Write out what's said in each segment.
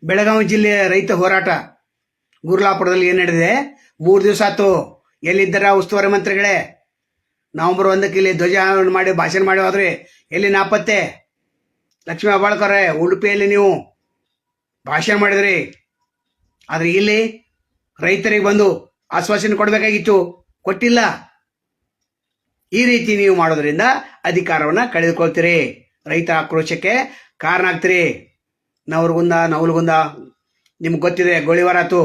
ಬೆಳಗಾವಿ ಜಿಲ್ಲೆಯ ರೈತ ಹೋರಾಟ ಗುರ್ಲಾಪುರದಲ್ಲಿ ಏನು ನಡೆದಿದೆ? 3 ದಿವಸ ಆಯ್ತು. ಎಲ್ಲಿದ್ದರ ಉಸ್ತುವಾರಿ ಮಂತ್ರಿಗಳೇ? ನವೆಂಬರ್ 1ಕ್ಕೆ ಇಲ್ಲಿ ಧ್ವಜ ಮಾಡಿ ಭಾಷಣ ಮಾಡಿ ಹೋದ್ರಿ, ಎಲ್ಲಿ ನಾಪತ್ತೆ? ಲಕ್ಷ್ಮೀ ಹೆಬ್ಬಾಳ್ಕರ್ ಉಡುಪಿಯಲ್ಲಿ ನೀವು ಭಾಷಣ ಮಾಡಿದ್ರಿ, ಆದ್ರೆ ಇಲ್ಲಿ ರೈತರಿಗೆ ಬಂದು ಆಶ್ವಾಸನೆ ಕೊಡಬೇಕಾಗಿತ್ತು, ಕೊಟ್ಟಿಲ್ಲ. ಈ ರೀತಿ ನೀವು ಮಾಡೋದ್ರಿಂದ ಅಧಿಕಾರವನ್ನ ಕಳೆದುಕೊಳ್ತೀರಿ, ರೈತ ಆಕ್ರೋಶಕ್ಕೆ ಕಾರಣ ಆಗ್ತೀರಿ. ನವಲಗುಂದ ನಿಮ್ಗೆ ಗೊತ್ತಿದೆ, ಗೋಳಿವಾರಾತು.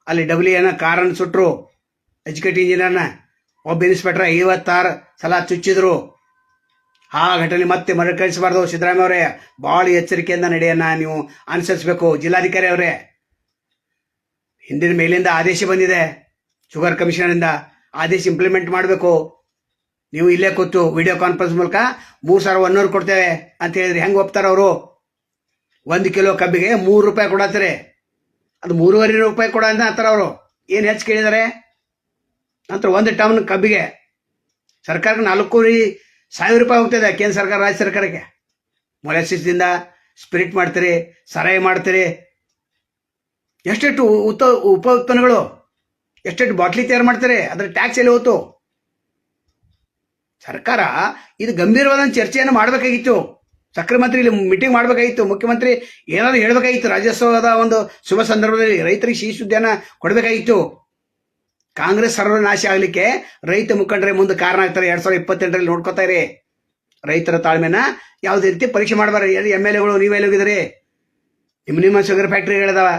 ಅಲ್ಲಿ ಡಬ್ಲ್ಯೂನ ಕಾರನ್ನು ಸುಟ್ಟರು, ಎಜುಕೇಟ್ ಇಂಜಿನಿಯರ್ನ. ಒಬ್ಬ ಇನ್ಸ್ಪೆಕ್ಟರ್ 56 ಸಲ ಚುಚ್ಚಿದ್ರು. ಆ ಘಟನೆ ಮತ್ತೆ ಮರುಕಳಿಸಬಾರ್ದು. ಸಿದ್ದರಾಮಯ್ಯ ಅವರೇ, ಭಾಳ ಎಚ್ಚರಿಕೆಯಿಂದ ನಡೆಯನ್ನ ನೀವು ಅನುಸರಿಸಬೇಕು. ಜಿಲ್ಲಾಧಿಕಾರಿ ಅವರೇ, ಹಿಂದಿನ ಮೇಲಿಂದ ಆದೇಶ ಬಂದಿದೆ, ಶುಗರ್ ಕಮಿಷನರಿಂದ ಆದೇಶ ಇಂಪ್ಲಿಮೆಂಟ್ ಮಾಡಬೇಕು. ನೀವು ಇಲ್ಲೇ ಕೂತು ವಿಡಿಯೋ ಕಾನ್ಫರೆನ್ಸ್ ಮೂಲಕ 3,100 ಕೊಡ್ತೇವೆ ಅಂತ ಹೇಳಿದ್ರಿ. ಹೆಂಗೆ ಒಪ್ತಾರೆ ಅವರು? 1 ಕಿಲೋ ಕಬ್ಬಿಗೆ 3 ರೂಪಾಯಿ ಕೊಡತ್ತಾರೆ, ಅದು 3.5 ರೂಪಾಯಿ ಕೊಡ ಅಂತ ಅಂತಾರೆ ಅವರು. ಏನು ಹೆಚ್ಚು ಕೇಳಿದ್ದಾರೆ? ನಂತರ 1 ಟನ್ ಕಬ್ಬಿಗೆ ಸರ್ಕಾರಕ್ಕೆ 4,500 ರೂಪಾಯಿ ಹೋಗ್ತದೆ, ಕೇಂದ್ರ ಸರ್ಕಾರ ರಾಜ್ಯ ಸರ್ಕಾರಕ್ಕೆ. ಮೊಲಾಸಿಸ್ದಿಂದ ಸ್ಪಿರಿಟ್ ಮಾಡ್ತೀರಿ, ಸರಾಯಿ ಮಾಡ್ತೀರಿ, ಎಷ್ಟೆಷ್ಟು ಉಪ ಉತ್ಪನ್ನಗಳು, ಎಷ್ಟೆಷ್ಟು ಬಾಟ್ಲಿ ತಯಾರು ಮಾಡ್ತಾರೆ, ಅದ್ರ ಟ್ಯಾಕ್ಸ್ ಎಲ್ಲಿ ಹೋಯ್ತು? ಸರ್ಕಾರ ಇದು ಗಂಭೀರವಾದ ಚರ್ಚೆಯನ್ನು ಮಾಡಬೇಕಾಗಿತ್ತು. ಸಕ್ಕರೆ ಮಂತ್ರಿ ಇಲ್ಲಿ ಮೀಟಿಂಗ್ ಮಾಡಬೇಕಾಗಿತ್ತು. ಮುಖ್ಯಮಂತ್ರಿ ಏನಾದರೂ ಹೇಳಬೇಕಾಗಿತ್ತು. ರಾಜ್ಯೋತ್ಸವದ ಒಂದು ಶುಭ ಸಂದರ್ಭದಲ್ಲಿ ರೈತರಿಗೆ ಸಿಹಿ ಸುದ್ದಿಯನ್ನು ಕೊಡಬೇಕಾಗಿತ್ತು. ಕಾಂಗ್ರೆಸ್ ಸರ್ವನಾಶ ಆಗಲಿಕ್ಕೆ ರೈತ ಮುಖಂಡರೇ ಮುಂದೆ ಕಾರಣ ಆಗ್ತಾರೆ. 2028ರಲ್ಲಿ ನೋಡ್ಕೋತಾ ಇರಿ. ರೈತರ ತಾಳ್ಮೆನ ಯಾವುದೇ ರೀತಿ ಪರೀಕ್ಷೆ ಮಾಡಬಾರ್ದು. MLAಗಳು ನೀವೆಲ್ಲಿ ಹೋಗಿದ್ರಿ? ನಿಮ್ಮ ಶುಗರ್ ಫ್ಯಾಕ್ಟ್ರಿಗಳಿದಾವ.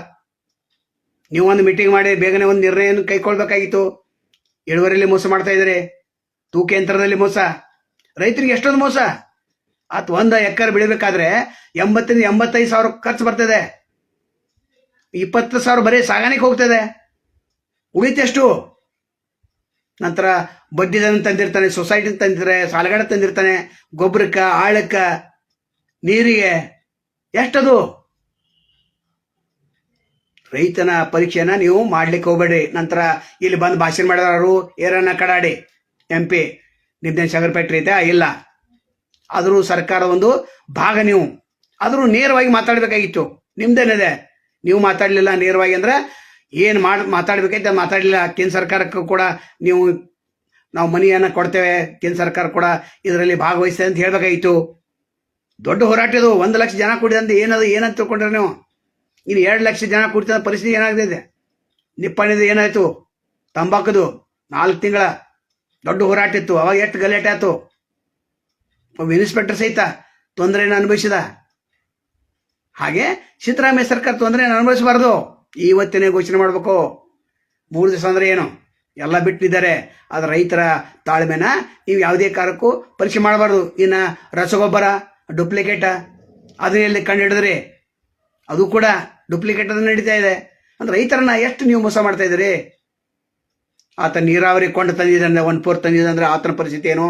ನೀವು ಒಂದು ಮೀಟಿಂಗ್ ಮಾಡಿ ಬೇಗನೆ ಒಂದು ನಿರ್ಣಯವನ್ನು ಕೈಗೊಳ್ಬೇಕಾಗಿತ್ತು. ಇಳುವರಿಯಲ್ಲಿ ಮೋಸ ಮಾಡ್ತಾ ಇದ್ದಾರೆ, ತೂಕ ಯಂತ್ರದಲ್ಲಿ ಮೋಸ, ರೈತರಿಗೆ ಎಷ್ಟೊಂದು ಮೋಸ. 1 ಎಕರೆ ಬೆಳಿಬೇಕಾದ್ರೆ 80,000 85,000 ಖರ್ಚು ಬರ್ತದೆ, 20,000 ಬರೀ ಸಾಗಾಣಿಕೆ ಹೋಗ್ತದೆ, ಉಳಿತೆಷ್ಟು? ನಂತರ ಬಡ್ಡಿದನ್ನು ತಂದಿರ್ತಾನೆ, ಸೊಸೈಟಿ ತಂದಿರ್ತಾನೆ, ಸಾಲಗಾಡ ತಂದಿರ್ತಾನೆ, ಗೊಬ್ಬರಕ್ಕೆ, ಆಳಕ್ಕೆ, ನೀರಿಗೆ, ಎಷ್ಟದು? ರೈತನ ಪರೀಕ್ಷೆನ ನೀವು ಮಾಡ್ಲಿಕ್ಕೆ ಹೋಗ್ಬೇಡ್ರಿ. ನಂತರ ಇಲ್ಲಿ ಬಂದು ಭಾಷಣ ಮಾಡಿದವರು ಏರನ್ನ ಕಡಾಡಿ MP ನಿಮ್ದೇನು ಶುಗರ್ ಫ್ಯಾಕ್ಟ್ರಿ ಐತೆ? ಇಲ್ಲ. ಆದರೂ ಸರ್ಕಾರ ಒಂದು ಭಾಗ. ನೀವು ಆದರೂ ನೇರವಾಗಿ ಮಾತಾಡಬೇಕಾಗಿತ್ತು. ನಿಮ್ದೇನಿದೆ, ನೀವು ಮಾತಾಡಲಿಲ್ಲ ನೇರವಾಗಿ. ಅಂದ್ರೆ ಏನು ಮಾತಾಡ್ಬೇಕೈತೆ ಮಾತಾಡಲಿಲ್ಲ. ಕೇಂದ್ರ ಸರ್ಕಾರಕ್ಕೂ ಕೂಡ ನಾವು ಮನಿಯನ್ನು ಕೊಡ್ತೇವೆ, ಕೇಂದ್ರ ಸರ್ಕಾರ ಕೂಡ ಇದರಲ್ಲಿ ಭಾಗವಹಿಸ್ತದೆ ಅಂತ ಹೇಳ್ಬೇಕಾಗಿತ್ತು. ದೊಡ್ಡ ಹೋರಾಟ ಇದು. 1 ಲಕ್ಷ ಜನ ಕೂಡಿದಂತೆ ಏನಂತ ತಿಳ್ಕೊಂಡ್ರೆ ನೀವು? ಇನ್ನು 2 ಲಕ್ಷ ಜನ ಕೂಡಿದ ಪರಿಸ್ಥಿತಿ ಏನಾಗ್ತಿದೆ? ನಿಪ್ಪಾಣಿದು ಏನಾಯ್ತು? ತಂಬಾಕುದು 4 ತಿಂಗಳ ದೊಡ್ಡ ಹೋರಾಟ ಇತ್ತು. ಅವಾಗ ಎಷ್ಟು ಗಲಾಟೆ ಆಯ್ತು. ಒಬ್ಬ ಇನ್ಸ್ಪೆಕ್ಟರ್ ಸಹಿತ ತೊಂದರೆಯನ್ನು ಅನುಭವಿಸಿದ. ಹಾಗೆ ಸಿದ್ದರಾಮಯ್ಯ ಸರ್ಕಾರ ತೊಂದರೆಯನ್ನು ಅನುಭವಿಸಬಾರ್ದು. ಇವತ್ತಿನೇ ಘೋಷಣೆ ಮಾಡಬೇಕು. 3 ದಿವಸ ಅಂದ್ರೆ ಏನು ಎಲ್ಲ ಬಿಟ್ಟಿದ್ದಾರೆ. ಆದ್ರೆ ರೈತರ ತಾಳ್ಮೆನ ನೀವು ಯಾವುದೇ ಕಾರಣಕ್ಕೂ ಪರೀಕ್ಷೆ ಮಾಡಬಾರ್ದು. ಇನ್ನು ರಸಗೊಬ್ಬರ ಡುಪ್ಲಿಕೇಟ ಅದನ್ನೆಲ್ಲಿ ಕಂಡು ಹಿಡಿದ್ರಿ? ಅದು ಕೂಡ ಡುಪ್ಲಿಕೇಟ್ ಅದು ನಡೀತಾ ಇದೆ. ಅಂದ್ರೆ ರೈತರನ್ನ ಎಷ್ಟು ನೀವು ಮೋಸ ಮಾಡ್ತಾ ಇದ್ದೀರಿ? ಆತ ನೀರಾವರಿ ಕೊಂಡು ತಂದಿದ್ದಾನೆ, 1/4 ತಂದಿದ್ದಂದ್ರೆ ಆತನ ಪರಿಸ್ಥಿತಿ ಏನು?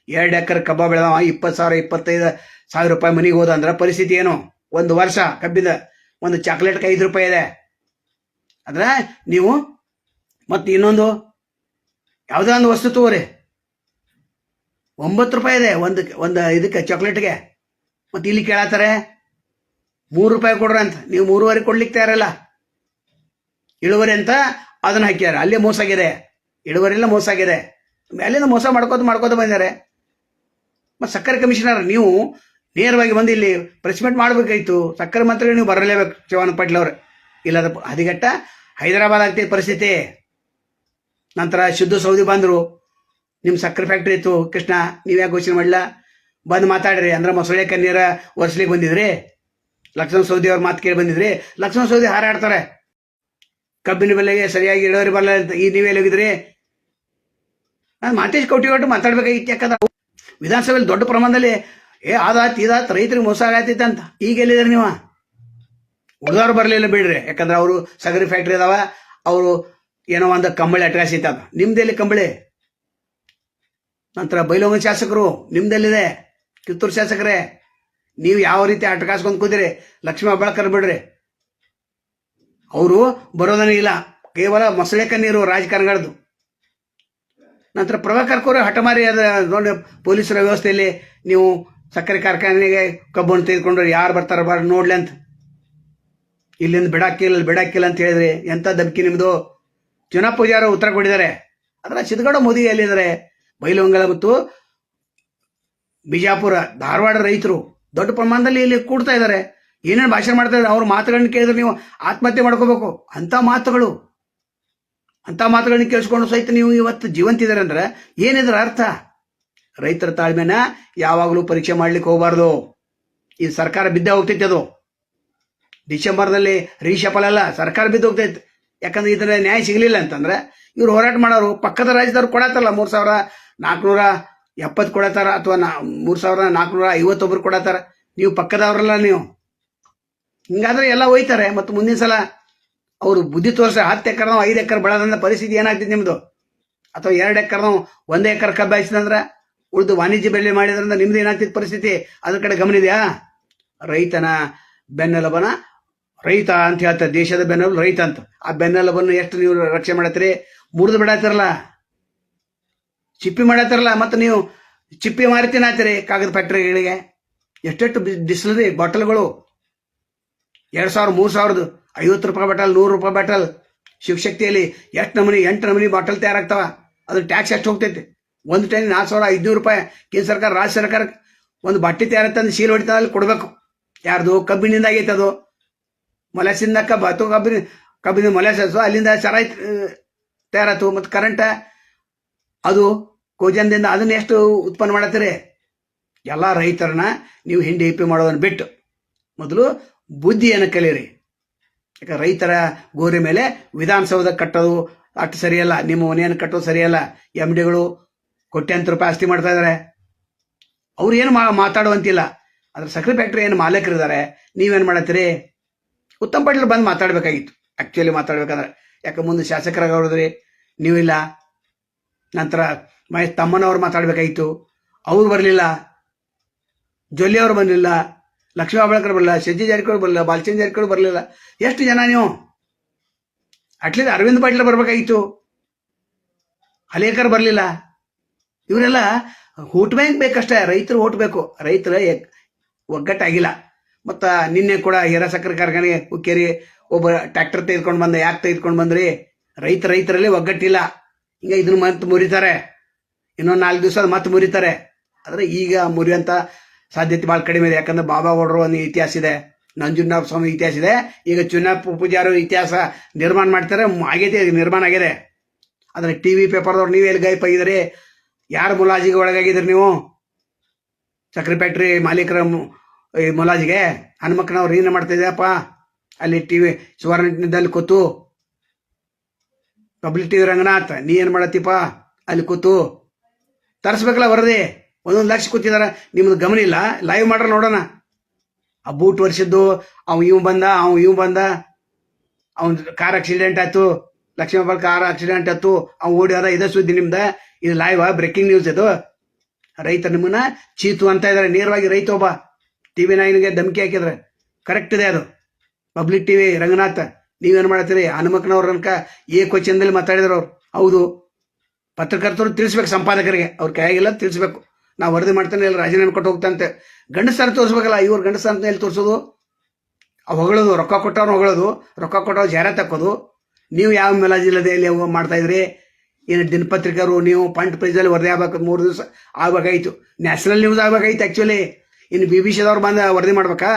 2 ಎಕರೆ ಕಬ್ಬ ಬೆಳೆದವ 20,000 25,000 ರೂಪಾಯಿ ಮನೆಗೆ ಹೋದ ಅಂದ್ರೆ ಪರಿಸ್ಥಿತಿ ಏನು? 1 ವರ್ಷ ಕಬ್ಬಿದ ಒಂದು ಚಾಕ್ಲೇಟ್ಗೆ 5 ರೂಪಾಯಿ ಇದೆ. ಆದ್ರೆ ನೀವು ಮತ್ತೆ ಇನ್ನೊಂದು ಯಾವುದೇ ಒಂದು ವಸ್ತು ತಗೋರಿ, 9 ರೂಪಾಯಿ ಇದೆ ಒಂದು ಇದಕ್ಕೆ ಚಾಕ್ಲೇಟ್ಗೆ. ಮತ್ತೆ ಇಲ್ಲಿ ಕೇಳತ್ತಾರೆ 3 ರೂಪಾಯಿ ಕೊಡ್ರಿ ಅಂತ. ನೀವು 3.5 ಕೊಡ್ಲಿಕ್ಕೆ ತಯಾರಲ್ಲ. ಇಳುವರಿ ಅಂತ ಅದನ್ನ ಹಾಕ್ಯಾರ, ಅಲ್ಲೇ ಮೋಸ ಆಗಿದೆ. ಇಳುವರಿಲ್ಲ ಮೋಸ ಆಗಿದೆ. ಅಲ್ಲಿಂದ ಮೋಸ ಮಾಡ್ಕೋತ ಬಂದಿದ್ದಾರೆ. ಮತ್ತು ಸಕ್ಕರೆ ಕಮಿಷನರ್ ನೀವು ನೇರವಾಗಿ ಬಂದು ಇಲ್ಲಿ ಪ್ರೆಸ್ ಮೀಟ್ ಮಾಡಬೇಕಾಯ್ತು. ಸಕ್ಕರೆ ಮಂತ್ರಿ ನೀವು ಬರಲೇಬೇಕು, ಶಿವಾನಂದ ಪಾಟೀಲ್ ಅವರು. ಇಲ್ಲದ ಹದಿಗಟ್ಟ ಹೈದರಾಬಾದ್ ಆಗ್ತಿದ್ದ ಪರಿಸ್ಥಿತಿ. ನಂತರ ಶುದ್ಧ ಸೌದಿ ಬಂದರು, ನಿಮ್ಮ ಸಕ್ಕರೆ ಫ್ಯಾಕ್ಟ್ರಿ ಇತ್ತು ಕೃಷ್ಣ, ನೀವ್ಯಾಕೆ ಘೋಷಣೆ ಮಾಡಲ್ಲ? ಬಂದು ಮಾತಾಡ್ರಿ. ಅಂದ್ರೆ ಮೊಸಳೆಕ ನೀರ ಒರೆಸ್ಲಿಕ್ಕೆ ಬಂದಿದ್ರಿ. ಲಕ್ಷ್ಮಣ ಸೌದಿ ಅವ್ರ ಮಾತು ಕೇಳಿ ಬಂದಿದ್ರಿ. ಲಕ್ಷ್ಮಣ ಸೌದಿ ಹಾರಾಡ್ತಾರೆ, ಕಬ್ಬಿನ ಬೆಲೆಗೆ ಸರಿಯಾಗಿ ಇಳುವರಿ ಬರಲ್ಲ ಅಂತ. ಈ ನೀವೆಲ್ಲಿ ಹೋಗಿದ್ರಿ? ನಾನು ಮಾತೇಶ್ ಕೌಟಿಗಟ್ಟು ಮಾತಾಡ್ಬೇಕಾಗಿತ್ತು. ಯಾಕಂದ್ರೆ ವಿಧಾನಸಭೆಯಲ್ಲಿ ದೊಡ್ಡ ಪ್ರಮಾಣದಲ್ಲಿ ಇದಾತ್ ರೈತರಿಗೆ ಮೋಸ ಆಗತ್ತೈತೆ ಅಂತ. ಈಗ ಎಲ್ಲಿದ್ದಾರೆ ನೀವು? ಉಳಿದವ್ರು ಬರಲಿಲ್ಲ ಬಿಡ್ರಿ, ಯಾಕಂದ್ರೆ ಅವರು ಸಗರಿ ಫ್ಯಾಕ್ಟ್ರಿ ಅದಾವ, ಅವರು ಏನೋ ಒಂದು ಕಂಬಳಿ ಅಟ್ಕಾಸಿತ್ತ. ನಿಮ್ದೆಲ್ಲಿ ಕಂಬಳಿ? ನಂತರ ಬೈಲೊಂಗನ ಶಾಸಕರು ನಿಮ್ದೆಲ್ಲಿದೆ? ಕಿತ್ತೂರು ಶಾಸಕರೇ, ನೀವು ಯಾವ ರೀತಿ ಅಟ್ಕಾಸ್ಕೊಂಡು ಕೂದಿರಿ? ಲಕ್ಷ್ಮೀ ಹೆಬ್ಬಾಳ್ಕರ್ ಬಿಡ್ರಿ, ಅವರು ಬರೋದನೇ ಇಲ್ಲ. ಕೇವಲ ಮೊಸಳೆಕ ನೀರು ರಾಜಕಾರಣಗಳದ್ದು. ನಂತರ ಪ್ರಭಾಕರ್ ಕೋರೆ ಹಠಮಾರಿ ಅದ ನೋಡಿ, ಪೊಲೀಸರ ವ್ಯವಸ್ಥೆಯಲ್ಲಿ ನೀವು ಸಕ್ಕರೆ ಕಾರ್ಖಾನೆಗೆ ಕಬ್ಬನ್ನು ತೆಗೆದುಕೊಂಡ್ರೆ ಯಾರು ಬರ್ತಾರೆ ನೋಡ್ಲಿ ಅಂತ. ಇಲ್ಲಿಂದ ಬಿಡಾಕಿಲ್ಲ ಅಂತ ಹೇಳಿದ್ರಿ. ಎಂತ ದಬ್ಕಿ ನಿಮ್ದು? ಚುನಾವ್ ಪೂಜಾರು ಉತ್ತರ ಕೊಟ್ಟಿದ್ದಾರೆ. ಅದರ ಸಿದ್ಧಗೌಡ ಮೋದಿ ಎಲ್ಲಿದ್ದಾರೆ? ಬೈಲಹೊಂಗಲ ಮತ್ತು ಬಿಜಾಪುರ ಧಾರವಾಡ ರೈತರು ದೊಡ್ಡ ಪ್ರಮಾಣದಲ್ಲಿ ಇಲ್ಲಿ ಕೂಡ್ತಾ ಇದ್ದಾರೆ. ಏನೇನು ಭಾಷಣ ಮಾಡ್ತಾ ಇದ್ದಾರೆ, ಅವ್ರ ಮಾತುಗಳನ್ನ ಕೇಳಿದ್ರೆ ನೀವು ಆತ್ಮಹತ್ಯೆ ಮಾಡ್ಕೋಬೇಕು. ಅಂತ ಮಾತುಗಳನ್ನ ಕೇಳಿಸ್ಕೊಂಡು ಸಹಿತ ನೀವು ಇವತ್ತು ಜೀವಂತಿದ್ದಾರೆ ಅಂದ್ರೆ ಏನಿದ್ರ ಅರ್ಥ? ರೈತರ ತಾಳ್ಮೆನ ಯಾವಾಗಲೂ ಪರೀಕ್ಷೆ ಮಾಡ್ಲಿಕ್ಕೆ ಹೋಗಬಾರ್ದು. ಈ ಸರ್ಕಾರ ಬಿದ್ದೇ ಹೋಗ್ತೈತೆ. ಅದು ಡಿಸೆಂಬರ್ನಲ್ಲಿ ರೀಶಫಲ್ ಅಲ್ಲ, ಸರ್ಕಾರ ಬಿದ್ದು ಹೋಗ್ತೈತೆ. ಯಾಕಂದ್ರೆ ಇದರ ನ್ಯಾಯ ಸಿಗಲಿಲ್ಲ ಅಂತಂದ್ರೆ ಇವ್ರು ಹೋರಾಟ ಮಾಡೋರು ಪಕ್ಕದ ರಾಜ್ಯದವ್ರು ಕೊಡತ್ತಾರಲ್ಲ 3,470 ಕೊಡತ್ತಾರ, ಅಥವಾ 3,451 ಕೊಡತ್ತಾರ. ನೀವು ಪಕ್ಕದವ್ರಲ್ಲ ನೀವು. ಹಿಂಗಾದ್ರೆ ಎಲ್ಲ ಹೋಯ್ತಾರೆ. ಮತ್ತು ಮುಂದಿನ ಸಲ ಅವರು ಬುದ್ಧಿ ತೋರಿಸ 10 ಎಕರೆ 5 ಎಕರೆ ಬೆಳೆದಂತ ಪರಿಸ್ಥಿತಿ ಏನಾಗ್ತೈತಿ ನಿಮ್ದು? ಅಥವಾ 2 ಎಕರೆ 1 ಎಕರೆ ಕಬ್ಬು ಹಾಯಿಸಿದಂದ್ರೆ ಉಳಿದು ವಾಣಿಜ್ಯ ಬೆಳೆ ಮಾಡಿದ್ರಿಂದ ನಿಮ್ದು ಏನಾಗ್ತಿತ್ತು ಪರಿಸ್ಥಿತಿ? ಅದ್ರ ಕಡೆ ಗಮನ ಇದೆಯಾ? ರೈತನ ಬೆನ್ನೆಲುಬನ ರೈತ ಅಂತ ಹೇಳ್ತಾರೆ. ದೇಶದ ಬೆನ್ನೆಲುಬು ರೈತ ಅಂತ. ಆ ಬೆನ್ನೆಲುಬನ್ನು ಎಷ್ಟು ನೀವು ರಕ್ಷಣೆ ಮಾಡತ್ತೀರಿ? ಮುರಿದು ಬಿಡತ್ತಿರಲ್ಲ, ಚಿಪ್ಪಿ ಮಾಡತ್ತಿರಲ್ಲ. ಮತ್ತು ನೀವು ಚಿಪ್ಪಿ ಮಾರಿತೀನಿ ಆಯ್ತೀರಿ ಕಾಗದ ಫ್ಯಾಕ್ಟ್ರಿಗಳಿಗೆ. ಎಷ್ಟೆಷ್ಟು ಡಿಸ್ಲರಿ ಬಾಟಲ್ಗಳು 2,000 3,000 50 ರೂಪಾಯಿ ಬಾಟಲ್, 100 ರೂಪಾಯಿ ಬಾಟಲ್. ಶಿವಶಕ್ತಿಯಲ್ಲಿ 8 ನಮೂನಿ ಬಾಟಲ್ ತಯಾರಾಗ್ತಾವ. ಅದ್ರ ಟ್ಯಾಕ್ಸ್ ಎಷ್ಟು ಹೋಗ್ತೈತಿ? ಒಂದು ಟೈಮ್ 4,500 ರೂಪಾಯಿ. ಕೇಂದ್ರ ಸರ್ಕಾರ ರಾಜ್ಯ ಸರ್ಕಾರಕ್ಕೆ ಒಂದು ಬಟ್ಟೆ ತಯಾರತ್ತಂದು ಶೀಲ್ ಹೊಡಿತಾ ಅಲ್ಲಿ ಕೊಡಬೇಕು. ಯಾರ್ದು? ಕಬ್ಬಿನಿಂದ ಆಗೈತೆ ಅದು. ಮೊಲಾಸಿಂದ ಕಬ್ಬು ಅಥವಾ ಕಬ್ಬಿನ ಮೊಲಾಸು ಅಲ್ಲಿಂದ ಸರಾಯಿ ತಯಾರಾಯ್ತು. ಮತ್ತು ಕರೆಂಟ ಅದು ಕೋಜನ್ದಿಂದ ಅದನ್ನ ಎಷ್ಟು ಉತ್ಪನ್ನ ಮಾಡತ್ತೀರಿ? ಎಲ್ಲ ರೈತರನ್ನ ನೀವು ಹಿಂಡಿ ಹಿಪ್ಪಿ ಮಾಡೋದನ್ನು ಬಿಟ್ಟು ಮೊದಲು ಬುದ್ಧಿಯನ್ನು ಕಲೀರಿ. ಯಾಕಂದ್ರೆ ರೈತರ ಗೋರಿ ಮೇಲೆ ವಿಧಾನಸೌಧ ಕಟ್ಟೋದು ಅಷ್ಟು ಸರಿಯಲ್ಲ. ನಿಮ್ಮ ಮನೆಯನ್ನು ಕಟ್ಟೋದು ಸರಿಯಲ್ಲ. MDಗಳು ಕೋಟ್ಯಾಂತರ ರೂಪಾಯಿ ಆಸ್ತಿ ಮಾಡ್ತಾ ಇದ್ದಾರೆ. ಅವ್ರು ಏನು ಮಾತಾಡುವಂತಿಲ್ಲ. ಅದ್ರ ಸಕ್ಕರೆ ಫ್ಯಾಕ್ಟ್ರಿ ಏನು ಮಾಲೀಕರಿದ್ದಾರೆ. ನೀವೇನು ಮಾಡತ್ತೀರಿ? ಉತ್ತಮ್ ಪಾಟೀಲ್ ಬಂದು ಮಾತಾಡಬೇಕಾಗಿತ್ತು ಆ್ಯಕ್ಚುಲಿ ಮಾತಾಡ್ಬೇಕಂದ್ರೆ. ಯಾಕೆ ಮುಂದೆ ಶಾಸಕರಾಗ ಹೊಡೆದ್ರಿ ನೀವಿಲ್ಲ. ನಂತರ ಮಹೇಶ್ ತಮ್ಮನವ್ರು ಮಾತಾಡಬೇಕಾಗಿತ್ತು, ಅವ್ರು ಬರಲಿಲ್ಲ. ಜೊಲ್ಲೆ ಅವರು ಬರಲಿಲ್ಲ, ಲಕ್ಷ್ಮೀ ಹೆಬ್ಬಾಳ್ಕರ್ ಬರಲಿಲ್ಲ, ಶಶಿ ಜಾರಕಿಹೊಳಿ ಬರಲಿಲ್ಲ, ಬಾಲಚಂದ್ರ ಜಾರಕಿಹೊಳಿ ಬರಲಿಲ್ಲ. ಎಷ್ಟು ಜನ ನೀವು? ಅಟ್ಲೀಸ್ಟ್ ಅರವಿಂದ್ ಪಾಟೀಲ್ ಬರಬೇಕಾಗಿತ್ತು, ಹಲೇಕರ್ ಬರಲಿಲ್ಲ. ಇವರೆಲ್ಲ ವೋಟ್ ಬ್ಯಾಂಕ್ ಬೇಕಷ್ಟೇ. ರೈತರು ಓಟ್ ಬೇಕು. ರೈತರ ಒಗ್ಗಟ್ಟಾಗಿಲ್ಲ. ಮತ್ತು ನಿನ್ನೆ ಕೂಡ ಹೀರಾ ಸಕ್ಕರೆ ಕಾರ್ಖಾನೆಗೆ ಹುಕ್ಕೇರಿ ಒಬ್ಬ ಟ್ರ್ಯಾಕ್ಟರ್ ತೆಗೆದುಕೊಂಡು ಬಂದ. ಯಾಕೆ ತೆಗೆದುಕೊಂಡು ಬಂದ್ರಿ? ರೈತರಲ್ಲಿ ಒಗ್ಗಟ್ಟಿಲ್ಲ. ಹಿಂಗೆ ಇದನ್ನು ಮತ್ತೆ ಮುರಿತಾರೆ. ಇನ್ನೊಂದು 4 ದಿವಸ ಮತ್ತೆ ಮುರಿತಾರೆ. ಆದರೆ ಈಗ ಮುರಿಯುವಂಥ ಸಾಧ್ಯತೆ ಭಾಳ ಕಡಿಮೆ ಇದೆ. ಯಾಕಂದ್ರೆ ಬಾಬಾ ಗೌಡರು ಒಂದು ಇತಿಹಾಸ ಇದೆ, ನಂಜುಂಡಪ್ಪ ಸ್ವಾಮಿ ಇತಿಹಾಸ ಇದೆ. ಈಗ ಚುನಾವ್ ಪೂಜಾರು ಇತಿಹಾಸ ನಿರ್ಮಾಣ ಮಾಡ್ತಾರೆ. ಆಗೈತೆ, ನಿರ್ಮಾಣ ಆಗಿದೆ. ಆದರೆ TV ಪೇಪರ್ದವ್ರು ನೀವೇ ಎಲ್ಲಿ ಗೈಪ್ ಆಗಿದ್ದೀರಿ? ಯಾರು ಮುಲಾಜಿಗೆ ಒಳಗಾಗಿದ್ರಿ ನೀವು? ಸಕ್ಕರೆ ಫ್ಯಾಕ್ಟ್ರಿ ಮಾಲೀಕರ ಮುಲಾಜಿಗೆ ಹನುಮಕ್ಕನವ್ರು ಏನೇ ಮಾಡ್ತಾ ಇದ್ದೀರಪ್ಪ? ಅಲ್ಲಿ TV ಸುವರ್ಣದಲ್ಲಿ ಕೂತು ಪಬ್ಲಿಕ್ TV ರಂಗನಾಥ್ ನೀ ಏನು ಮಾಡತ್ತೀಪ ಅಲ್ಲಿ ಕೂತು? ತರಿಸ್ಬೇಕಲ್ಲ ವರದಿ. 1 ಲಕ್ಷ ಕೂತಿದಾರ, ನಿಮ್ದು ಗಮನ ಇಲ್ಲ. ಲೈವ್ ಮಾಡ್ರ ನೋಡೋಣ. ಆ ಬೂಟ್ ವರ್ಷದ್ದು ಇವ್ ಬಂದ ಅವನ್ ಕಾರ್ ಆಕ್ಸಿಡೆಂಟ್ ಆಯ್ತು, ಲಕ್ಷ್ಮೀ ಕಾರ್ ಆಕ್ಸಿಡೆಂಟ್ ಆಯ್ತು, ಅವ್ನು ಓಡ್ಯಾರ. ಇದೇ ಸುದ್ದಿ ನಿಮ್ದ? ಇದು ಲೈವ್ ಬ್ರೇಕಿಂಗ್ ನ್ಯೂಸ್. ಇದು ರೈತ ನಿಮ್ಮನ್ನ ಚೀತು ಅಂತ ಇದಾರೆ ನೇರವಾಗಿ. ರೈತ ಒಬ್ಬ TV9ಗೆ ಧಮಕಿ ಹಾಕಿದ್ರೆ ಕರೆಕ್ಟ್ ಇದೆ. ಅದು ಪಬ್ಲಿಕ್ TV ರಂಗನಾಥ್ ನೀವೇನು ಮಾಡ್ತೀರಿ? ಹನುಮಕ್ಕನವ್ರ ಅನ್ಕ ಕ್ವಶನ್ದಲ್ಲಿ ಮಾತಾಡಿದ್ರು ಅವ್ರು. ಹೌದು, ಪತ್ರಕರ್ತರು ತಿಳಿಸ್ಬೇಕು ಸಂಪಾದಕರಿಗೆ. ಅವ್ರ ಕೈಯಾಗಿಲ್ಲ ತಿಳಿಸ್ಬೇಕು. ನಾವು ವರದಿ ಮಾಡ್ತಾನೆ ಎಲ್ಲ ರಾಜೀನಾಮೆ ಕೊಟ್ಟು ಹೋಗ್ತಂತೆ. ಗಂಡಸ್ತಾನ ತೋರಿಸ್ಬೇಕಲ್ಲ. ಇವ್ರು ಗಂಡಸ್ತಾನ ಎಲ್ಲಿ ತೋರಿಸೋದು? ಹೊಗಳೋದು, ರೊಕ್ಕ ಕೊಟ್ಟವ್ರು ಹೊಗಳೋದು, ರೊಕ್ಕ ಕೊಟ್ಟವ್ರು ಜಾಹೀರಾತು ಹಾಕೋದು. ನೀವು ಯಾವ ಮೇಲಾಜಿಲ್ಲದೆ ಎಲ್ಲಿ ಮಾಡ್ತಾ ಇದ್ರಿ? ಏನು ದಿನಪತ್ರಿಕರು ನೀವು ಫಂಡ್ ಪ್ರೈಸಲ್ಲಿ ವರದಿ ಆಗ್ಬೇಕು. 3 ದಿವಸ ಆಗ್ಬೇಕಾಯ್ತು. ನ್ಯಾಷನಲ್ ನ್ಯೂಸ್ ಆಗ್ಬೇಕಾಯ್ತು ಆ್ಯಕ್ಚುಲಿ. ಇನ್ನು BBC ಬಂದು ವರದಿ ಮಾಡ್ಬೇಕಾ?